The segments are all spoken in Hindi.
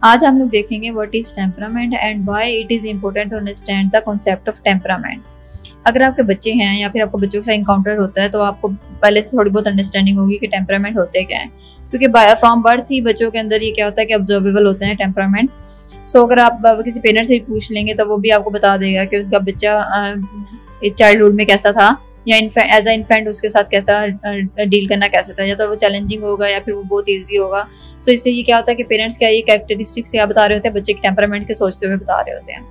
आज हम लोग देखेंगे what is temperament and why it is important to understand the concept of temperament. अगर आपके बच्चे हैं या फिर आपको बच्चों के साथ इनकाउंटर होता है तो आपको पहले से थोड़ी बहुत अंडरस्टैंडिंग होगी कि टेम्परामेंट होते क्या है, क्योंकि फ्रॉम बर्थ ही बच्चों के अंदर ये क्या होता है कि ऑब्जर्वेबल होते हैं टेम्परामेंट। सो अगर आप किसी पेरेंट से भी पूछ लेंगे तो वो भी आपको बता देगा कि उनका बच्चा चाइल्डहुड में कैसा था या एज अ इन्फेंट उसके साथ कैसा डील करना कैसा था, या तो वो चैलेंजिंग होगा या फिर वो बहुत ईजी होगा। सो इससे ये क्या होता है कि पेरेंट्स क्या ये कैरेक्टरिस्टिक्स क्या बता रहे होते हैं, बच्चे के टेम्परामेंट के सोचते हुए बता रहे होते हैं।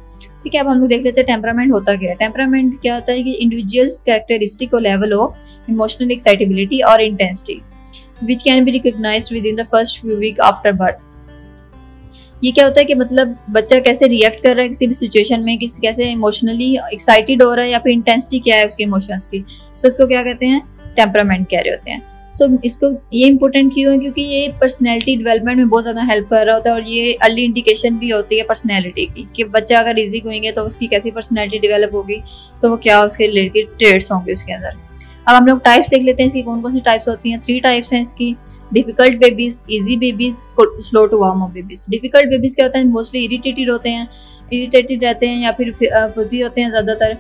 ठीक है, अब हम लोग देख लेते हैं टेम्परामेंट होता क्या है। टेम्परामेंट क्या होता है कि इंडिविजुअल्स कैरेक्टरिस्टिक और लेवल ऑफ इमोशनल एक्साइटेबिलिटी और intensity which can be recognised within the first few week after birth. ये क्या होता है कि मतलब बच्चा कैसे रिएक्ट कर रहा है किसी भी सिचुएशन में, कैसे इमोशनली एक्साइटेड हो रहा है या फिर इंटेंसिटी क्या है उसके इमोशंस की। सो इसको क्या कहते हैं, टेम्परामेंट कह रहे होते हैं। सो इसको ये इंपॉर्टेंट क्यों है, क्योंकि ये पर्सनैलिटी डेवलपमेंट में बहुत ज़्यादा हेल्प कर रहा होता है और ये अर्ली इंडिकेशन भी होती है पर्सनैलिटी की कि बच्चा अगर इजी गोइंग है तो उसकी कैसी पर्सनैलिटी डेवलप होगी, तो वो क्या उसके रिलेटेड ट्रेड्स होंगे उसके अंदर। अब हम लोग टाइप्स देख लेते हैं इसकी, कौन कौन सी टाइप्स होती हैं। 3 टाइप्स हैं इसकी, difficult babies, easy babies, slow to warm up babies. Difficult babies क्या होता है, मोस्टली इरिटेटेड होते हैं, इरिटेटेड रहते हैं या फिर फजी होते हैं, ज़्यादातर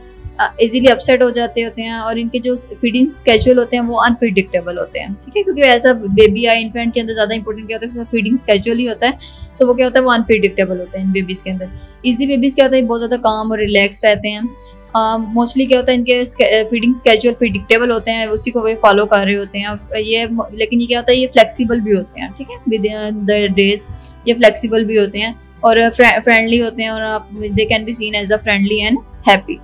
इजीली अपसेट हो जाते होते हैं और इनके जो फीडिंग स्केड्यूल होते हैं वो अनप्रिडिक्टेबल होते हैं। ठीक है, क्योंकि एज अ बेबी या इन्फेंट के अंदर ज़्यादा इंपॉर्टेंट क्या होता है, फीडिंग स्केड्यूल ही होता है। सो वो क्या होता है, वो अनप्रिडिक्टेबल होता है इन बेबीज़ के अंदर। ईजी बेबीज़ क्या होता है, बहुत ज़्यादा काम और रिलैक्स रहते हैं। मोस्टली क्या होता है, इनके फीडिंग स्केड्यूल प्रिडिक्टेबल होते हैं, उसी को वे फॉलो कर रहे होते हैं ये। लेकिन ये क्या होता है, ये फ्लेक्सिबल भी होते हैं। ठीक है, विद द डेज ये फ्लेक्सिबल भी होते हैं और फ्रेंडली होते हैं और they can be seen as a friendly and happy.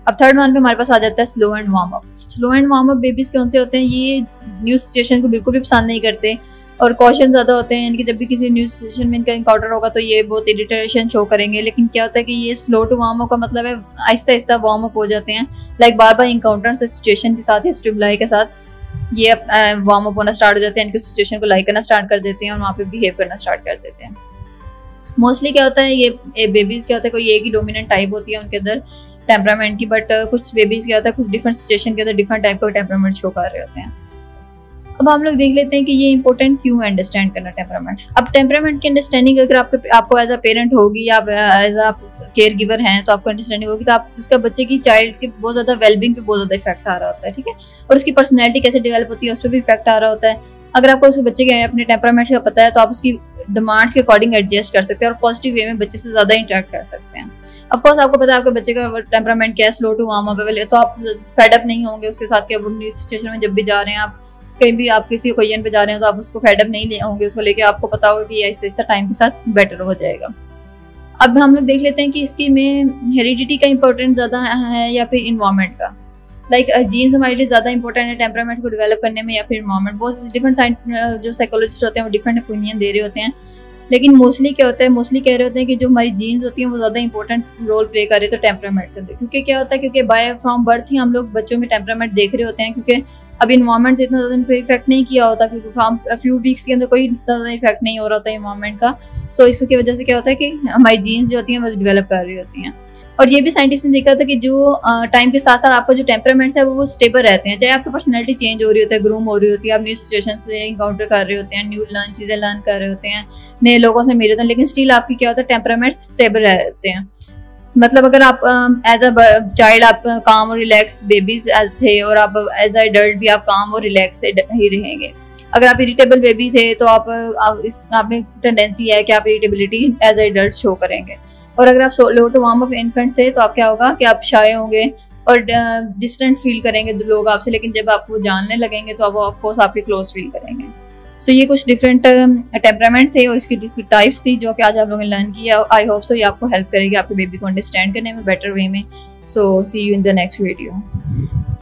अब थर्ड वन पे हमारे पास आ जाता है slow and warm up. Slow and warm up babies कौन से होते हैं, ये न्यू सिचुएशन को बिल्कुल भी पसंद नहीं करते और कॉशन ज़्यादा होते हैं। इनकी जब भी किसी न्यू सिचुएशन में इनका इनकाउंटर होगा तो ये बहुत इरिटेशन शो करेंगे। लेकिन क्या होता है कि ये स्लो टू वार्म अप का मतलब है आहिस्ता आहिस्ता वार्म अप हो जाते हैं, लाइक बार बार इनकाउंटर से सिचुएशन के साथ या स्टिमुलाई के साथ ये वार्म अप होना स्टार्ट हो जाते हैं, इनकी सिचुएशन को लाइक करना स्टार्ट कर देते हैं और वहाँ पे बिहेव करना स्टार्ट कर देते हैं। मोस्टली क्या होता है, ये बेबीज क्या होता है, कोई एक ही डोमिनेंट टाइप होती है उनके अंदर टेम्परामेंट की, बट कुछ बेबीज क्या होता है, कुछ डिफरेंट सिचुएशन के अंदर डिफरेंट टाइप का टेम्परामेंट शो कर रहे होते हैं। अब हम लोग देख लेते हैं कि ये इंपॉर्टेंट क्यों है अंडरस्टैंड करना टेम्परामेंट। अब टेम्परामेंट की अंडरस्टैंडिंग अगर आपको एज अ पेरेंट होगी या एज अ केयर गिवर हैं तो आपको अंडरस्टैंडिंग होगी, तो आप उसका बच्चे की चाइल्ड के बहुत ज़्यादा वेलबींग पे बहुत ज़्यादा इफेक्ट आ रहा होता है। ठीक है, और उसकी पर्सनैलिटी कैसे डेवलप होती है उस पर भी इफेक्ट आ रहा होता है। अगर आपको उसके बच्चे के अपने टेम्परामेंट का पता है तो आप उसकी डिमांड्स के अकॉर्डिंग एडजस्ट कर सकते हैं और पॉजिटिव वे में बच्चे से ज़्यादा इंटरेक्ट कर सकते हैं। ऑफ कोर्स आपको पता है आपके बच्चे का टेम्परामेंट क्या है, स्लो टू वार्म अप है, तो आप फेड अप नहीं होंगे उसके साथ कि अब न्यू सिचुएशन में जब भी जा रहे हैं, आप कहीं भी आप किसी ओकेजन पे जा रहे हैं तो आप उसको फेड अप नहीं होंगे उसको लेके, आपको पता होगा कि ऐसे ऐसा टाइम के साथ बेटर हो जाएगा। अब हम लोग देख लेते हैं कि इसकी में हेरिडिटी का इंपॉर्टेंस ज़्यादा है या फिर इन्वायरमेंट का। लाइक जीन्स हमारे लिए ज़्यादा इंपॉर्टेंट है टेम्परामेंट को डेवलप करने में या फिर इन्वायरमेंट। बहुत डिफरेंट जो साइकोलॉजिस्ट होते हैं वो डिफरेंट ओपिनियन दे रहे होते हैं, लेकिन मोस्टली क्या होता है, मोस्टली कह रहे होते हैं कि जो हमारी जीन्स होती हैं वो ज़्यादा इंपॉर्टेंट रोल प्ले कर रहे हैं तो टेम्परामेंट से। क्योंकि क्या होता है, क्योंकि बाय फ्रॉम बर्थ ही हम लोग बच्चों में टेम्परामेंट देख रहे होते हैं, क्योंकि अभी इन्वायरमेंट तो इतना ज़्यादा इन पर इफेक्ट नहीं किया होता, क्योंकि फ्रॉम फ्यू वीक्स के अंदर कोई ज़्यादा इफेक्ट नहीं हो रहा होता इन्वायरमेंट का। सो इसकी वजह से क्या होता है कि हमारी जीन्स जो होती हैं वो डेवलप कर रही होती हैं। और ये भी साइंटिस्ट ने देखा था कि जो टाइम के साथ साथ आपका जो टेम्परामेंट्स है वो स्टेबल रहते हैं, चाहे आपकी पर्सनैलिटी चेंज हो रही होती है, ग्रूम हो रही होती है, आप न्यू सिचुएशन से इनकाउंटर कर रहे होते हैं, न्यू चीज़ें लर्न कर रहे होते हैं, नए लोगों से मिल होते हैं, लेकिन स्टिल आपकी क्या होता है, टेम्परामेंट स्टेबल रहते हैं। मतलब अगर आप एज अ चाइल्ड आप काम और रिलैक्स बेबीज थे और आप एज अ एडल्ट भी आप काम और रिलैक्स ही रहेंगे। अगर आप इरिटेबल बेबी थे तो आप में टेंडेंसी है कि आप irritability as a adult show करेंगे। और अगर आप low to warm up infant से तो आप क्या होगा कि आप शाय होंगे और डिस्टेंट फील करेंगे लोग आपसे, लेकिन जब आपको जानने लगेंगे तो आप ऑफकोर्स आपके क्लोज फील करेंगे। सो ये कुछ डिफरेंट टेम्परामेंट थे और इसकी टाइप्स थी जो कि आज आप लोगों ने लर्न किया। आई होप सो ये आपको हेल्प करेगी आपके बेबी को अंडरस्टैंड करने में बेटर वे में। So see you in the next video.